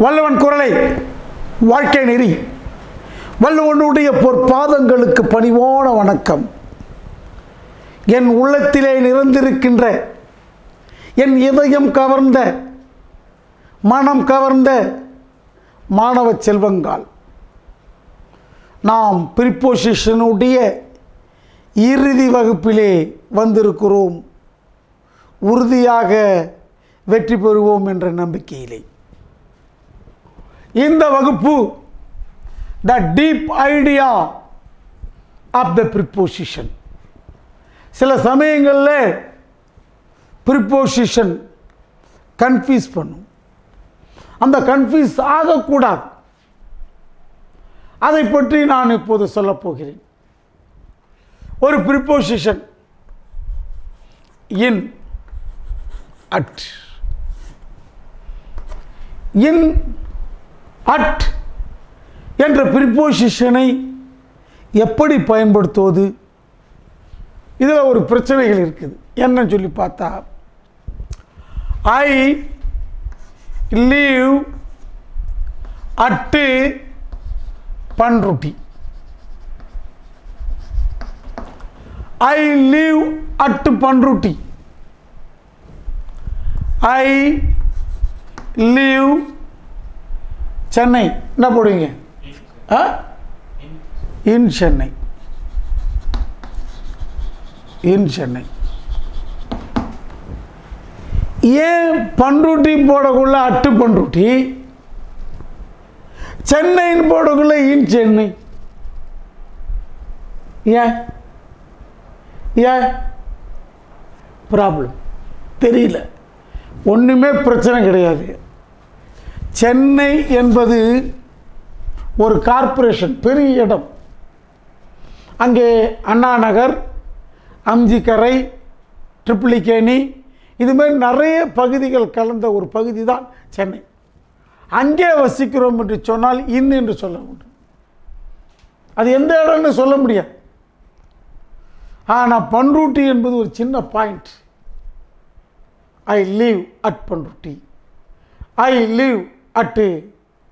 வல்லவன் குரலை வாழ்க்கை நெறி வல்லவனுடைய பொற்பாதங்களுக்கு பணிவான வணக்கம். என் உள்ளத்திலே நிறைந்திருக்கின்ற என் இதயம் கவர்ந்த மனம் கவர்ந்த மாணவ செல்வங்கள், நாம் ப்ரிப்போசிஷனுடைய இறுதி வகுப்பிலே வந்திருக்கிறோம். உறுதியாக வெற்றி பெறுவோம் என்ற நம்பிக்கையிலே இந்த வகுப்பு the deep idea of the preposition. சில சமயங்களில் ப்ரிப்போசிஷன் கன்ஃபியூஸ் பண்ணும். அந்த கன்ஃபியூஸ் ஆகக்கூடாது. அதை பற்றி நான் இப்போது சொல்லப் போகிறேன். ஒரு preposition in, at, in, at என்ற ப்ரிப்போசிஷனை எப்படி பயன்படுத்துவது? இதில் ஒரு பிரச்சனைகள் இருக்குது. என்னன்னு சொல்லி பார்த்தா, ஐ leave at Panruti, I leave at Panruti, I leave Chennai. என்ன போடுவீங்க? இன் சென்னை, இன் சென்னை. ஏன் பண்ருட்டி போடக்குள்ள அட்டு பண்ருட்டி, சென்னைன்னு போடக்குள்ள இன் சென்னை? ஏன் ஏன் ப்ராப்ளம் தெரியல. ஒன்றுமே பிரச்சனை கிடையாது. சென்னை என்பது ஒரு கார்ப்பரேஷன், பெரிய இடம். அங்கே அண்ணா நகர், அம்ஜிக்கரை, ட்ரிப்ளிகேணி, இதுமாதிரி நிறைய பகுதிகள் கலந்த ஒரு பகுதி தான் சென்னை. அங்கே வசிக்கிறோம் என்று சொன்னால் இன் என்று சொல்ல வேண்டும். அது எந்த இடம்னு சொல்ல முடியாது. ஆனால் பண்ருட்டி என்பது ஒரு சின்ன point. I leave at Panruti, I leave at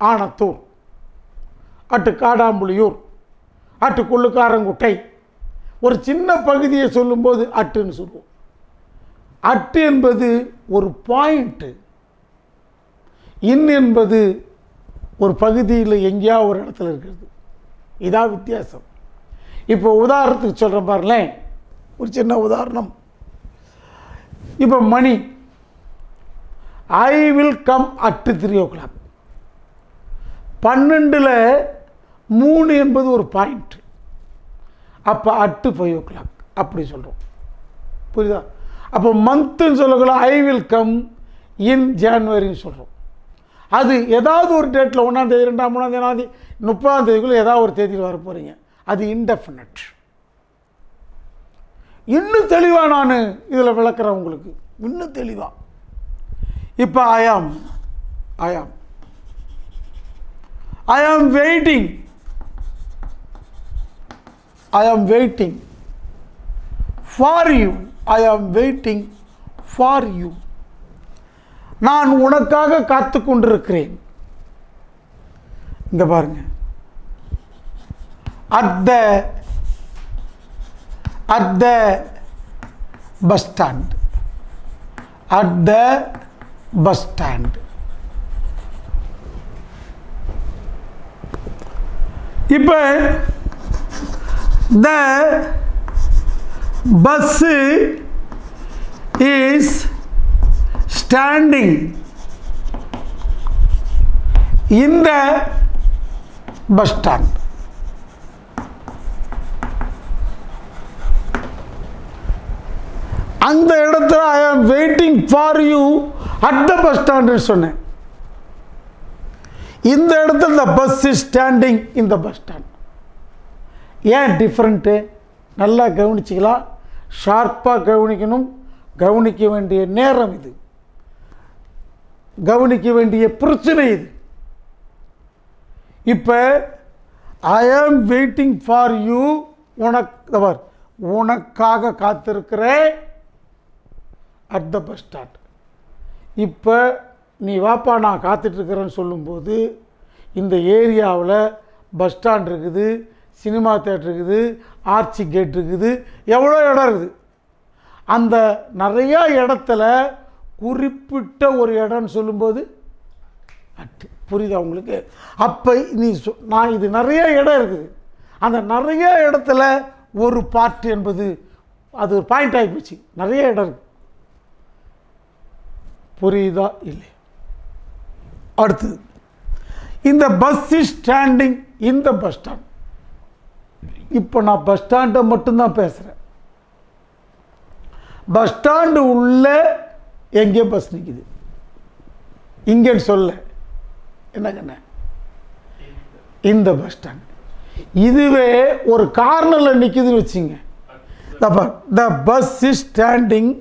Anathur, at Kadampuliyur, at Kollukkarankuttai. ஒரு சின்ன பகுதியை சொல்லும்போது அட்டுன்னு சொல்லுவோம். அட்டு என்பது ஒரு பாயிண்ட்டு. இன் என்பது ஒரு பகுதியில் எங்கேயா ஒரு இடத்துல இருக்கிறது. இதான் வித்தியாசம். இப்போ உதாரணத்துக்கு சொல்கிற பாருங்களேன், ஒரு சின்ன உதாரணம். இப்போ மணி, I will come at 3 o'clock. 12:03 என்பது ஒரு பாயிண்ட். அப்போ அட்டு 5 o'clock அப்படி சொல்கிறோம். புரியுதா? அப்போ மந்த்துன்னு சொல்லக்குள்ள ஐ வில் கம் இன் ஜான்வரின்னு சொல்கிறோம். அது ஏதாவது ஒரு டேட்டில் 1ஆம் தேதி, 2ஆம், 3ஆம் தேதி, 30ஆம் தேதிக்குள்ளே ஏதாவது ஒரு தேதியில் வர போகிறீங்க. அது இன்டெஃபினட். இன்னும் தெளிவாக நான் இதில் விளக்குறேன் உங்களுக்கு, இன்னும் தெளிவாக. இப்போ ஐ am waiting, I am waiting for you, I am waiting for you. நான் உனக்காக காத்து கொண்டிருக்கிறேன். இங்க பாருங்க, at the bus stand, at the bus stand. இப்போ the bus is standing in the bus stand. அந்த இடத்துல I am waiting for you at the bus stand சொன்னேன். இந்த இடத்துல the bus is standing in the bus stand. ஏன் different? நல்லா கவனிச்சிக்கலாம். ஷார்ப்பாக கவனிக்கணும். கவனிக்க வேண்டிய நேரம் இது, கவனிக்க வேண்டிய பிரச்சனை இது. இப்போ ஐ ஆம் வெயிட்டிங் ஃபார் யூ, உனக்காக காத்திருக்கிறேன் அட் த பஸ் ஸ்டாண்ட். இப்போ நீ வாப்பா நான் காத்துட்ருக்கிறேன்னு சொல்லும்போது இந்த ஏரியாவில் பஸ் ஸ்டாண்ட் இருக்குது, சினிமா தேட்டர் இருக்குது, ஆர்ச்சி கேட் இருக்குது, எவ்வளோ இடம் இருக்குது. அந்த நிறையா இடத்துல குறிப்பிட்ட ஒரு இடம்னு சொல்லும்போது அட்டு. புரியுதா உங்களுக்கு? அப்போ நீ நான் இது நிறைய இடம் இருக்குது, அந்த நிறைய இடத்துல ஒரு பார்ட் என்பது அது ஒரு பாயிண்ட் ஆகி போச்சு. நிறைய இடம் இருக்குது. புரியுதா இல்லை? அடுத்தது, இந்த பஸ் இஸ் ஸ்டாண்டிங் இந்த பஸ் ஸ்டாண்ட். இப்போ நான் பஸ் ஸ்டாண்டை மட்டும்தான் பேசுகிறேன். பஸ் ஸ்டாண்டு உள்ள எங்கே பஸ் நிற்குது? இங்கேன்னு சொல்ல என்னங்கண்ண, இந்த பஸ் ஸ்டாண்ட். இதுவே ஒரு கார்னரில் நிற்குதுன்னு வச்சுங்க. The bus is standing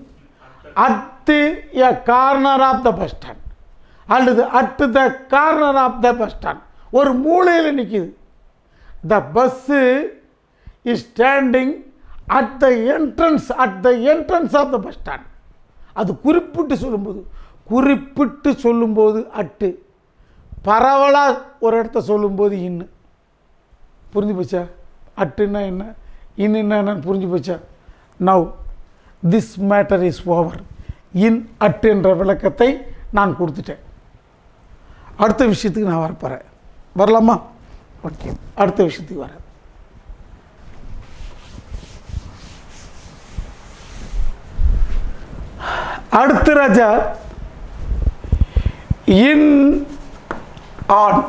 at a corner of the bus stand அல்லது at the corner of the bus stand. ஒரு மூலையில் நிற்கிது. The bus is standing at the entrance of the bus stand. அது குறிப்பிட்டு சொல்லும்போது அட்டு, பரவலாக ஒரு இடத்த சொல்லும்போது இன்னு. புரிஞ்சு போச்சா? அட்டுன்னா என்ன, இன்னுன்னா என்னன்னு புரிஞ்சு போச்சா? Now this matter is over. In at என்ற விளக்கத்தை நான் கொடுத்துட்டேன். அடுத்த விஷயத்துக்கு நான் வரப்போகிறேன். வரலாமா? ஓகே, அடுத்த விஷயத்துக்கு வரேன். அடுத்த ராஜா இன் ஆன்.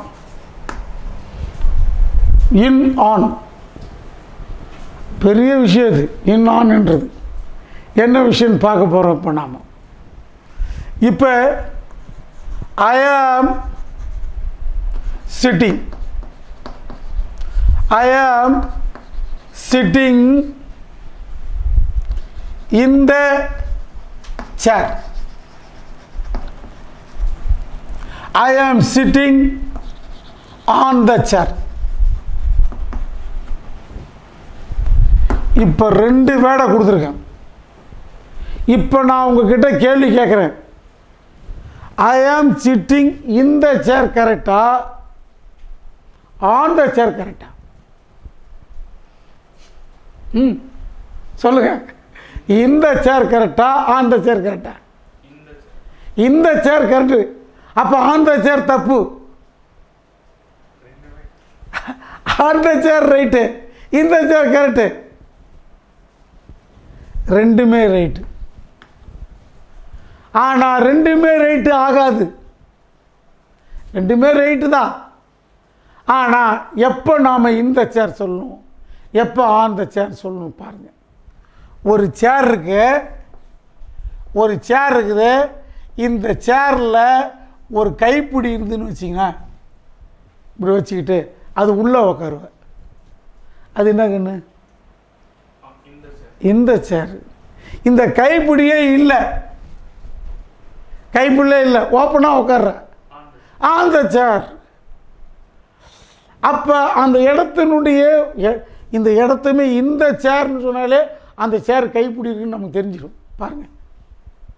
பெரிய விஷயம் இது. இன் ஆன் என்றது என்ன விஷயம் பார்க்க போகிறோம். இப்போ நாம் இப்போ ஐ ஆம் sitting in the chair. I am sitting on the chair. இப்போ 2 வேர்டை கொடுத்துருக்கேன். இப்போ நான் உங்ககிட்ட கேள்வி கேட்குறேன். ஐ ஆம் சிட்டிங் இன் த சேர் கரெக்டா, ஆன் த சேர் கரெக்டா? சொல்லுங்க. இந்த சேர் கரெக்டா, ஆன் த சேர் கரெக்டா? இந்த சேர் கரெக்டு. அப்போ ஆன் த சேர் தப்பு, ஆன் த சேர் ரைட்டு, இந்த சேர் கரெக்டு. ரெண்டுமே ரைட்டு. ஆனால் ரெண்டுமே ரைட்டு ஆகாது. ரெண்டுமே ரைட்டு தான். ஆனால் எப்போ நாம் இந்த சேர் சொல்லணும், எப்போ ஆன் த சேர் சொல்லணும் பாருங்கள். ஒரு சேர் இருக்குது. இந்த சேரில் ஒரு கைப்பிடி இருந்துன்னு வச்சிங்க, இப்படி வச்சுக்கிட்டு அது உள்ளே உக்காருவேன். அது என்ன கண்ணு? இந்த சேர். இந்த கைப்பிடியே இல்லை, கைப்பிடியே இல்லை, ஓப்பனாக உட்கார்றேன். அந்த சேர். அப்போ அந்த இடத்தினுடைய இந்த இடத்துமே இந்த சேர்னு சொன்னாலே அந்த சேர் கைப்பிடி இருக்குன்னு நமக்கு தெரிஞ்சிடும். பாருங்கள்,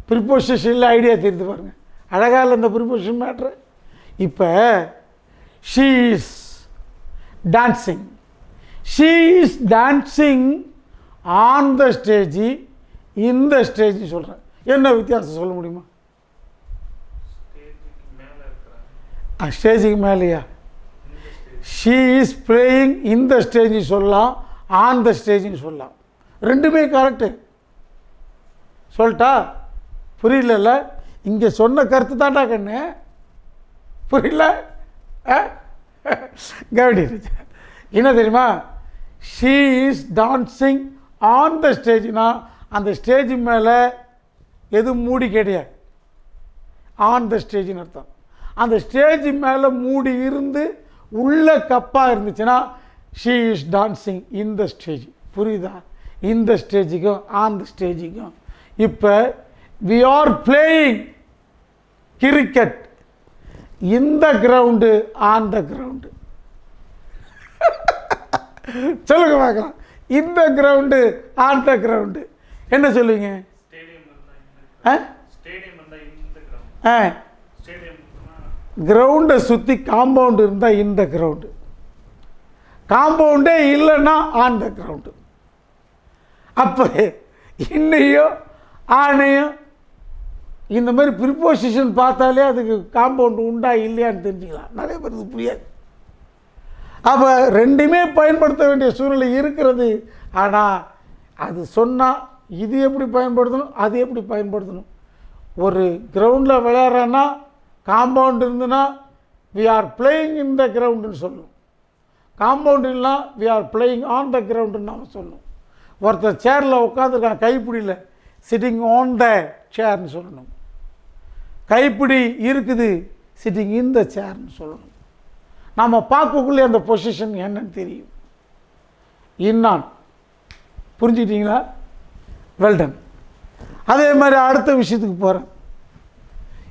ப்ரிப்போசிஷனில் ஐடியா தெரிஞ்சு பாருங்கள். அழகாக இல்லை இந்த ப்ரிப்போசிஷன் மேட்ரு. இப்போ she is dancing on the stage, இந்த ஸ்டேஜ் சொல்கிறேன். என்ன வித்தியாசம் சொல்ல முடியுமா? ஸ்டேஜுக்கு மேலேயா? ஷீ இஸ் பிளேயிங் இந்த ஸ்டேஜ் சொல்லலாம், ஆன் த ஸ்டேஜ்னு சொல்லலாம். ரெண்டுமே கரெக்டு. சொல்லிட்டா? புரியல? இங்கே சொன்ன கருத்து தாண்டா கண்ணு. புரியல? கவனி. என்ன தெரியுமா? She is dancing on the ஸ்டேஜ்னா அந்த ஸ்டேஜ் மேலே எதுவும் மூடி கிடையாது. ஆன் த ஸ்டேஜ்னு அர்த்தம். அந்த ஸ்டேஜ் மேலே மூடி இருந்து உள்ள கப்பாக இருந்துச்சுன்னா she is dancing in the stage. புரியுதா? இந்த ஸ்டேஜுக்கும் ஆன் த ஸ்டேஜுக்கும். இப்போ வி ஆர் பிளேயிங் கிரிக்கெட் இந்த கிரவுண்டு, ஆன் த கிரவுண்டு. சொல்லுங்க பார்க்கலாம். இந்த கிரவுண்டு, ஆன் த கிரவுண்டு. என்ன சொல்லுவீங்க? கிரவுண்டை சுற்றி காம்பவுண்டு இருந்தால் இந்த கிரவுண்டு, காம்பவுண்டே இல்லைன்னா ஆன் த கிரவுண்டு. அப்போ இன்னையும் ஆணையும் இந்த மாதிரி ப்ரிப்போசிஷன் பார்த்தாலே அதுக்கு காம்பவுண்டு உண்டா இல்லையான்னு தெரிஞ்சுக்கலாம். நிறைய பேருக்கு புரியாது. அப்போ ரெண்டுமே பயன்படுத்த வேண்டிய சூழ்நிலை இருக்கிறது. ஆனால் அது சொன்னால் இது எப்படி பயன்படுத்தணும், அது எப்படி பயன்படுத்தணும். ஒரு கிரவுண்டில் விளையாடுறோன்னா காம்பவுண்ட் இருந்துன்னா we are playing in the கிரவுண்டுன்னு சொல்லணும். காம்பவுண்ட் இல்லைனா we are playing on the கிரவுண்டுன்னு நாம் சொல்லணும். ஒருத்தர் சேரில் உட்காந்துருக்கான் கைப்பிடியில், சிட்டிங் ஆன் த சேர்னு சொல்லணும். கைப்பிடி இருக்குது, சிட்டிங் இன் த சேர்னு சொல்லணும். நாம் பார்க்கக்குள்ளே அந்த பொசிஷன் என்னன்னு தெரியும். இன்னான் புரிஞ்சுக்கிட்டீங்களா? வெல்டன். அதே மாதிரி அடுத்த விஷயத்துக்கு போகிறேன்.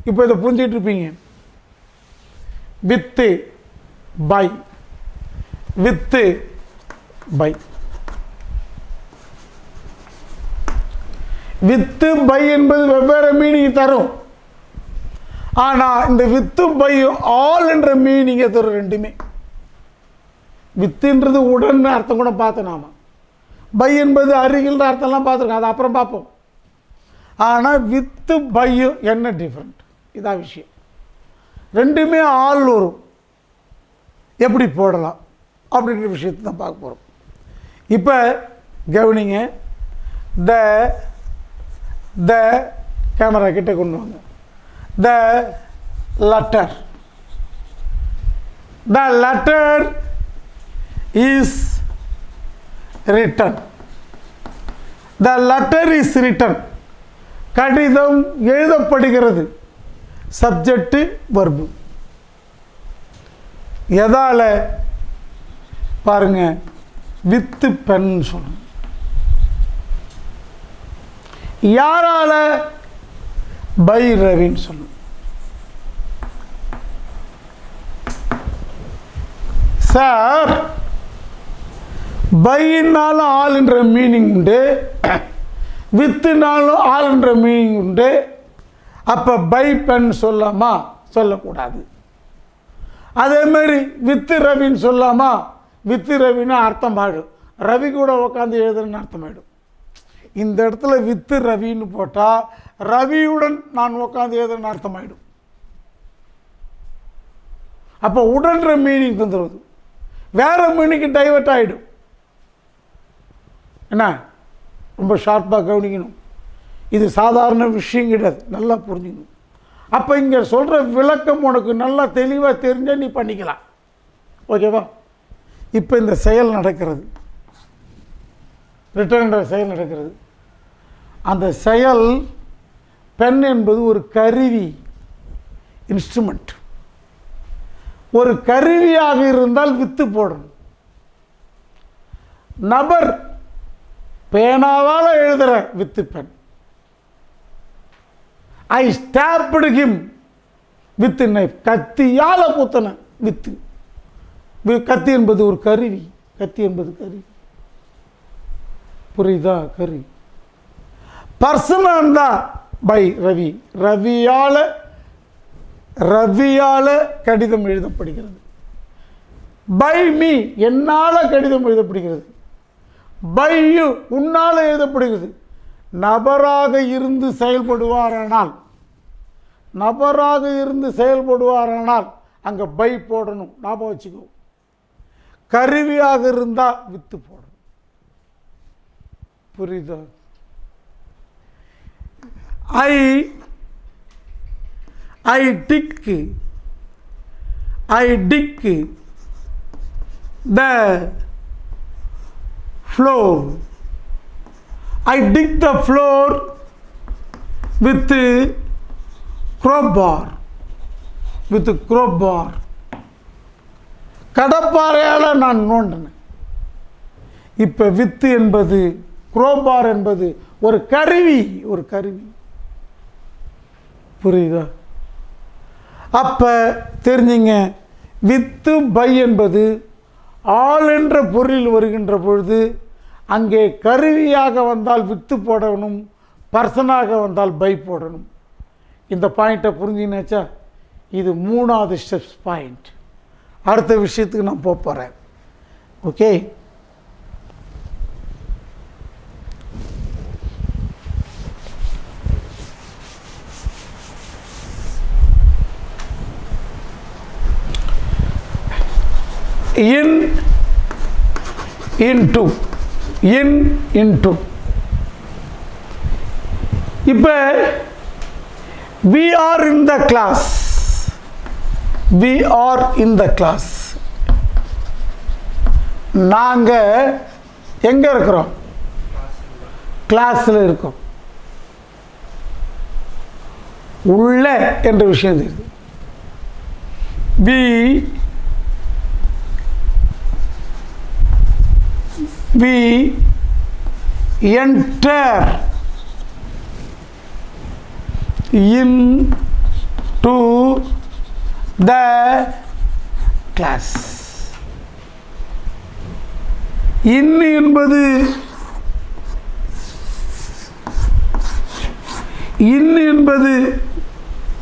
இப்போ இதை புரிஞ்சுக்கிட்டு இருப்பீங்க. With by, with by, with by என்பது வெவ்வேறு மீனிங் தரும். ஆனால் இந்த வித்து பையும் ஆல் என்ற மீனிங்கை தரும். ரெண்டுமே வித்துன்றது உடன் அர்த்தம் கூட பார்த்தோம் நாம. பை என்பது அருகில் அர்த்தம்லாம் பார்த்துருக்கோம், அது அப்புறம் பார்ப்போம். ஆனால் வித்து பையும் என்ன டிஃப்ரெண்ட், இதான் விஷயம். ரெண்டுமே ஆள் வரும், எப்படி போடலாம் அப்படின்ற விஷயத்தை தான் பார்க்க போகிறோம். இப்போ கவனிங்க. த கேமரா கிட்ட கொண்டு வாங்க. The letter is written. The letter is written. கடிதம் எழுதப்படுகிறது. Subject verb. எதால பாருங்க, வித்து பென் சொல்லணும். யாரால? பை ரவின்னு சொல்லணும். சார், பைனாலும் ஆல் என்ற மீனிங் உண்டு, வித்துனாலும் ஆல் என்ற மீனிங் உண்டு. அப்போ பை பென் சொல்லாமா? சொல்லக்கூடாது. அதே மாதிரி வித்து ரவின்னு சொல்லாமா? வித்து ரவின்னு அர்த்தம் ஆகிடும். ரவி கூட உட்காந்து எழுதுன்னு அர்த்தம் ஆகிடும். இந்த இடத்துல வித்து ரவின்னு போட்டால் ரவியுடன் நான் உட்காந்து எழுதுன்னு அர்த்தம் ஆகிடும். அப்போ உடன்ற மீனிங் தந்துடுவது, வேற மீனிங்க்கு டைவர்ட் ஆகிடும். என்ன, ரொம்ப ஷார்ப்பாக கவனிக்கணும். இது சாதாரண விஷயம் கிடையாது, நல்லா புரிஞ்சுக்கணும். அப்போ இங்கே சொல்கிற விளக்கம் உனக்கு நல்லா தெளிவாக தெரிஞ்சால் நீ பண்ணிக்கலாம். ஓகேவா? இப்போ இந்த செயல் நடக்கிறது, ரிட்டர்ன்ற செயல் நடக்கிறது. அந்த செயல், பென் என்பது ஒரு கருவி, இன்ஸ்ட்ருமெண்ட். ஒரு கருவியாக இருந்தால் வித்து போடணும். நபர் பேனாவால் எழுதுகிற with pen. I stabbed him with knife. கத்தியால் குத்தன வித்து. கத்தி என்பது ஒரு கருவி. கத்தி என்பது கருவி. புரியுதா? கருவி. பர்சன் தான் பை ரவி. ரவியால கடிதம் எழுதப்படுகிறது. பை மீ, என்னால் கடிதம் எழுதப்படுகிறது. பை யூ, உன்னால் எழுதப்படுகிறது. நபராக இருந்து செயல்படுவாரானால் அங்கே பை போடணும். ஞாபகம் வச்சுக்கோ. கருவியாக இருந்தால் வித்து போடணும். புரியுதா? I dig the floor. I dig the floor with crowbar. கடப்பாறையால் நான் நோண்டினேன். இப்போ வித்து என்பது, குரோபார் என்பது ஒரு கருவி. புரியுதா? அப்போ தெரிஞ்சிங்க, வித்து பை என்பது ஆள் என்ற பொருளில் வருகின்ற பொழுது அங்கே கருவியாக வந்தால் வித்து போடணும், பர்சனாக வந்தால் பை போடணும். இந்த பாயிண்ட்டை புரிஞ்சுனாச்சா? இது 3வது ஸ்டெப்ஸ் பாயிண்ட். அடுத்த விஷயத்துக்கு நான் போகிறேன். ஓகே, into இப்போ we are in the class. நாங்கள் எங்கே இருக்கிறோம்? கிளாஸில் இருக்கோம். உள்ள என்ற விஷயம் தெரியுது. we enter into the class. என்பது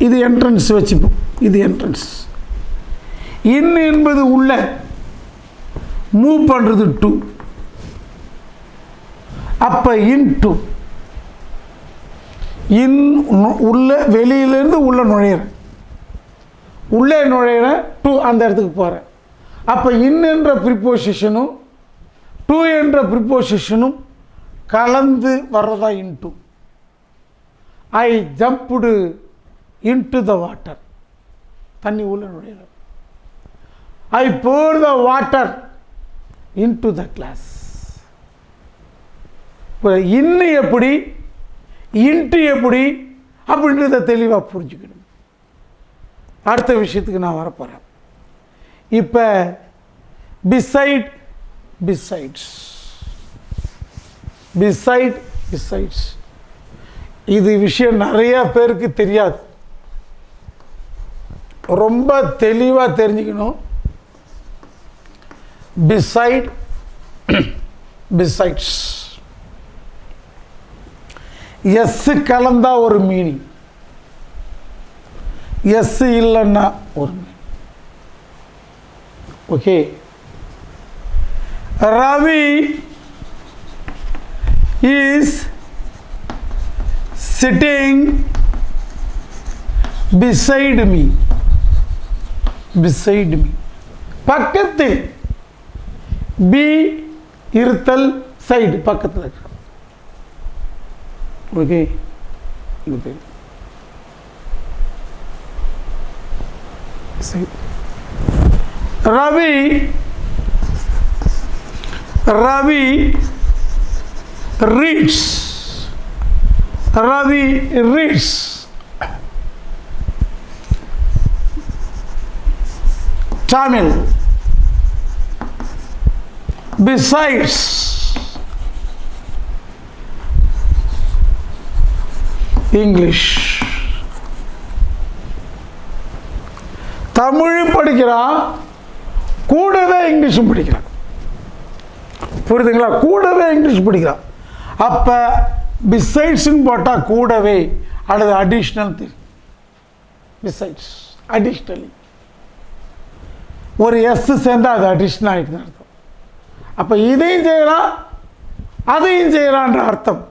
இது என்ட்ரன்ஸ் வச்சுப்போம். இது என்ட்ரன்ஸ். என்பது உள்ள மூவ் பண்ணுறது டு. அப்போ இன்டு உள்ள வெளியிலேருந்து உள்ளே நுழையிறேன். உள்ளே நுழையிறேன், டு அந்த இடத்துக்கு போகிறேன். அப்போ என்ற ப்ரிப்போசிஷனும் டு என்ற ப்ரிப்போசிஷனும் கலந்து வர்றதா into. I jumped into the water. தண்ணி உள்ள நுழையிறேன். I pour the water into the glass. இன்னு எப்படி இன்ட்டு எப்படி அப்படின்றத தெளிவாக புரிஞ்சுக்கணும். அடுத்த விஷயத்துக்கு நான் வரப்போகிறேன். இப்போ பிசைட்ஸ் இது விஷயம் நிறைய பேருக்கு தெரியாது. ரொம்ப தெளிவாக தெரிஞ்சுக்கணும். பிசைட்ஸ் எஸ் கலந்தா ஒரு மீனிங், எஸ் இல்லைன்னா ஒரு meaning. Okay, Ravi is sitting beside me. பக்கத்தில் பி இருத்தல் சைடு பக்கத்தில் இருக்கு. ஓகே, இது பேர் Ravi reads. Tamil. Besides. English. தமிழும் படிக்கிறான், கூடவே இங்கிலீஷும் படிக்கிறான். புரியுதுங்களா? கூடவே இங்கிலீஷ் படிக்கிறான். அப்போ பிசைட்ஸ்ன்னு போட்டால் கூடவே அல்லது அடிஷ்னல் தெரியும். பிசைட்ஸ் அடிஷ்னலி ஒரு எஸ் சேர்ந்தால் அது அடிஷ்னல் ஆகிட்டுன்னு அர்த்தம். அப்போ இதையும் செய்யலாம் அதையும் செய்யலான்ற அர்த்தம்.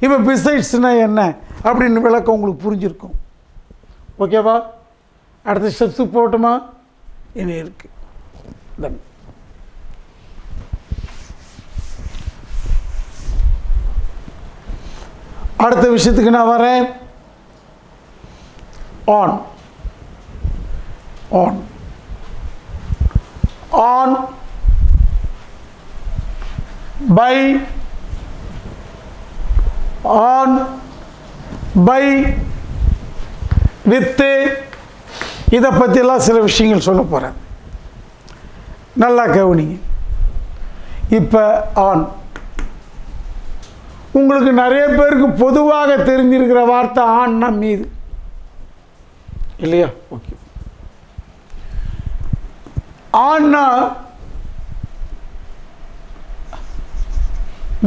இப்போ பிசைட்ஸ்னால் என்ன அப்படின்னு விளக்கம் உங்களுக்கு புரிஞ்சிருக்கும். ஓகேவா? அடுத்த ஸ்டெப்ஸுக்கு போகட்டுமா? இனி இருக்கு. தென் அடுத்த விஷயத்துக்கு நான் வரேன். ஆன் பை வித்து இதை பற்றியெல்லாம் சில விஷயங்கள் சொல்ல போகிறேன். நல்லா கவனிங்க. இப்போ ஆன் உங்களுக்கு நிறைய பேருக்கு பொதுவாக தெரிஞ்சிருக்கிற வார்த்தை ஆன்னா மீது இல்லையா? ஓகே, ஆன்னா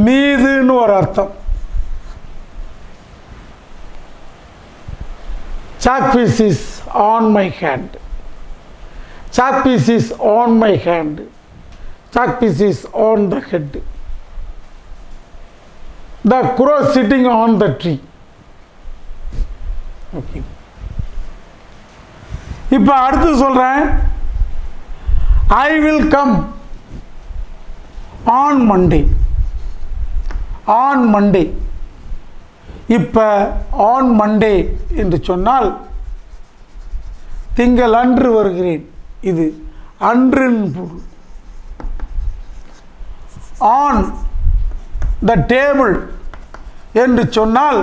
மீதுன்னு ஒரு அர்த்தம். Chalk piece is on my hand. Chalk piece is on my hand. Chalk piece is on the head. The crow sitting on the tree. Okay. இப்போ அடுத்து சொல்றேன், I will come on Monday. On Monday. இப்போ on Monday என்று சொன்னால் திங்கள் அன்று வருகிறேன். இது அன்றின் பொருள். On the table என்று சொன்னால்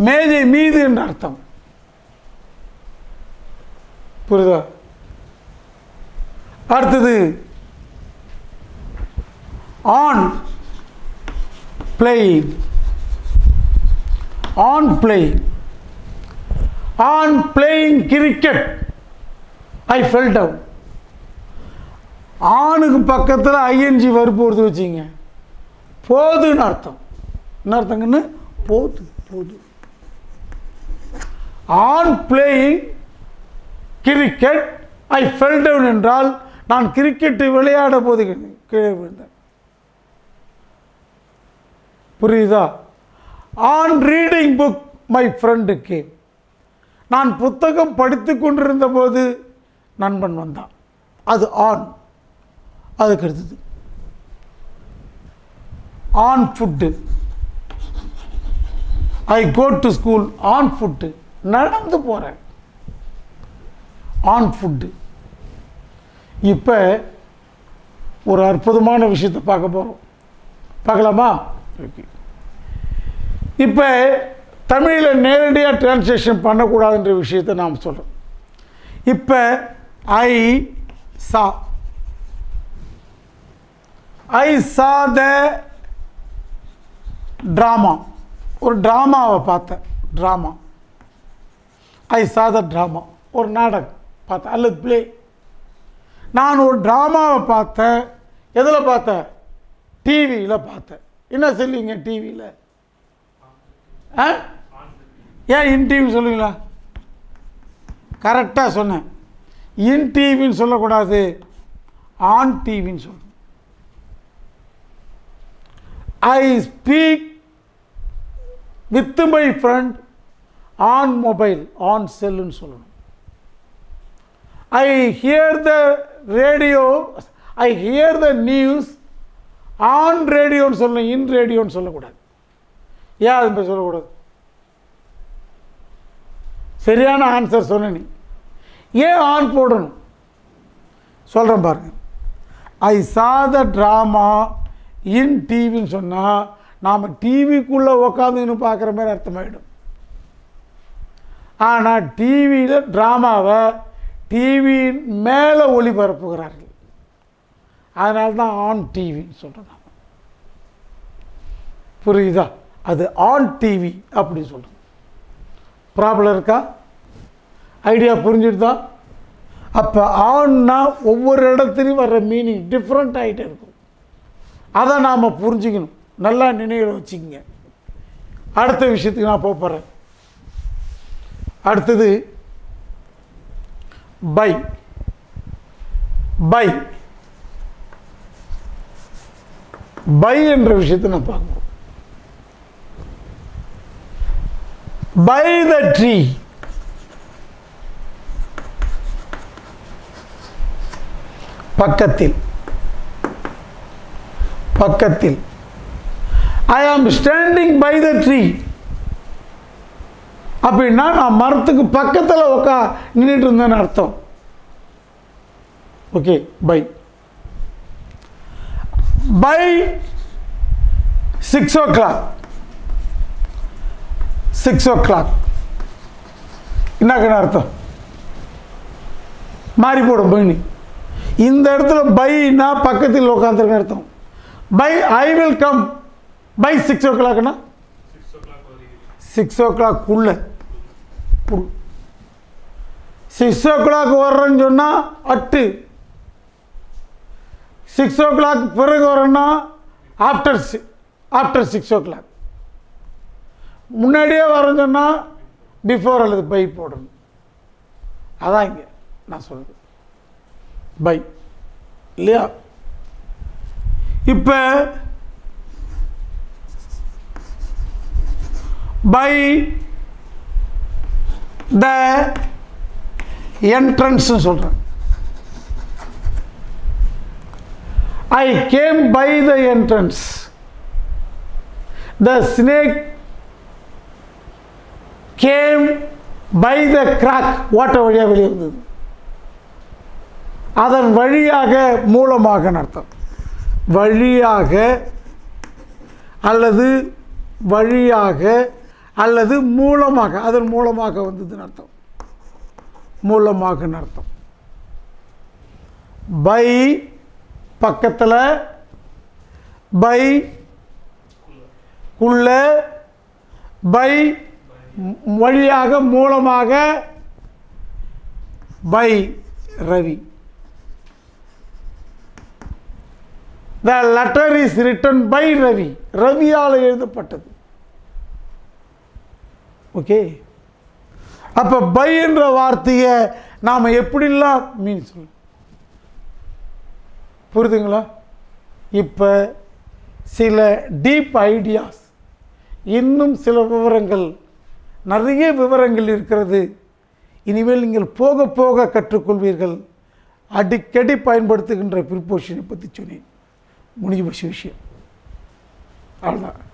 மேஜை மீது என்று அர்த்தம். புரியுதா? அடுத்தது on playing. On playing. On playing cricket I fell down. ஆணுக்கு பக்கத்தில் ஐஎன்ஜி வறுப்பு கொடுத்து வச்சிங்க, போதுன்னு அர்த்தம். என்ன அர்த்தங்கன்னு? போது போது. On playing cricket I fell down என்றால் நான் கிரிக்கெட்டு விளையாட போது கீழே விழுந்தேன். புரியுதா? On reading book my friend came. நான் புத்தகம் படித்து கொண்டிருந்த போது நண்பன் வந்தான். அது ஆன். அதுக்கு அடுத்தது on foot. I go to school on foot. நடந்து போகிறேன். On foot. இப்போ ஒரு அற்புதமான விஷயத்தை பார்க்க போகிறோம். பார்க்கலாமா? ஓகே. இப்போ தமிழில் நேரடியாக டிரான்ஸ்லேஷன் பண்ணக்கூடாதுன்ற விஷயத்தை நாம் சொல்கிறோம். இப்போ ஐ சா த ட்ராமா. ஒரு ட்ராமாவை பார்த்தேன். ட்ராமா. ஐ சா த ட்ராமா. ஒரு நாடகம் பார்த்தேன் அல்லது பிளே. நான் ஒரு ட்ராமாவை பார்த்தேன். எதில் பார்த்தேன்? டிவியில் பார்த்தேன். என்ன சொல்லுவீங்க டிவியில்? ஏன் இன் டிவின்னு சொல்லுவீங்களா? கரெக்டாக சொன்னேன். இன் டிவின்னு சொல்லக்கூடாது, ஆன் டிவின்னு சொல்லணும். I speak with my friend on mobile, on செல்லுன்னு சொல்லணும். I hear the radio, I hear the news on ரேடியோன்னு சொல்லணும், இன் ரேடியோன்னு சொல்லக்கூடாது. ஏன் அது மாதிரி சொல்லக்கூடாது? சரியான ஆன்சர் சொன்ன நீ. ஏன் ஆன் போடணும் சொல்கிறேன் பாருங்க. ஐ சா த ட்ராமா இன் டிவின்னு சொன்னால் நாம் டிவிக்குள்ளே உக்காந்துன்னு பார்க்குற மாதிரி அர்த்தமாயிடும். ஆனால் டிவியில் ட்ராமாவை டிவியின் மேலே ஒளிபரப்புகிறார்கள். அதனால தான் ஆன் டிவின்னு சொல்கிறேன். புரியுதா? அது ஆன் டிவி அப்படி சொல்கிறது. ப்ராப்ளம் இருக்கா? ஐடியா புரிஞ்சுட்டு தான். அப்போ ஆன்னா ஒவ்வொரு இடத்துலையும் வர்ற மீனிங் டிஃப்ரெண்ட் ஆகிட்டே இருக்கும். அதை நாம் புரிஞ்சுக்கணும். நல்லா நினைவில் வச்சுக்கோங்க. அடுத்த விஷயத்துக்கு நான் போகிறேன். அடுத்தது பை. பை பை என்ற விஷயத்தை நான் பார்க்கணும். By the tree. பக்கத்தில். பக்கத்தில். ஐ ஆம் ஸ்டாண்டிங் பை த ட்ரீ அப்படின்னா நான் மரத்துக்கு பக்கத்தில் நின்றுட்டு இருந்தேன்னு அர்த்தம். Okay. By. By 6 o'clock. 6 o'clock என்ன அர்த்தம்? மாறி போடும் பைனி. இந்த இடத்துல பைனா பக்கத்தில் உட்காந்துருக்க அர்த்தம். By I will come by 6 o'clockனா 6 o'clock உள்ள 6 o'clock வர்றேன்னு சொன்னால் அட்டு. 6 o'clock பிறகு வரேன்னா ஆஃப்டர் 6 o'clock. முன்னாடியே வரேன்னு சொன்னால் பிஃபோர் அல்லது பை போடணும். அதான் இங்கே நான் சொல்றது பை இல்லையா. இப்போ பை த என்ட்ரன்ஸ் சொல்கிறேன். I came by the entrance. The snake came by the crack. ஓட்ட வழியாக வெளியே வந்தது. அதன் வழியாக மூலமாக அர்த்தம். வழியாக அல்லது வழியாக அல்லது மூலமாக, அதன் மூலமாக வந்ததுன்னு அர்த்தம். மூலமாக அர்த்தம். பை பக்கத்தில், பை உள்ள, பை வழியாக மூலமாக, by Ravi. The letter is written by Ravi. ரவியால் எழுதப்பட்டது. ஓகே. அப்போ பை என்ற வார்த்தையை நாம் எப்படிலாம் மீன் சொல்ல புரியுதுங்களா. இப்போ சில டீப் ஐடியாஸ், இன்னும் சில விவரங்கள், நிறைய விவரங்கள் இருக்கிறது. இனிமேல் நீங்கள் போக போக கற்றுக்கொள்வீர்கள். அடிக்கடி பயன்படுத்துகின்ற ப்ரிப்போசிஷனை பற்றி சொன்னேன். முடிஞ்சு போச்சு விஷயம். அவ்வளோதான்.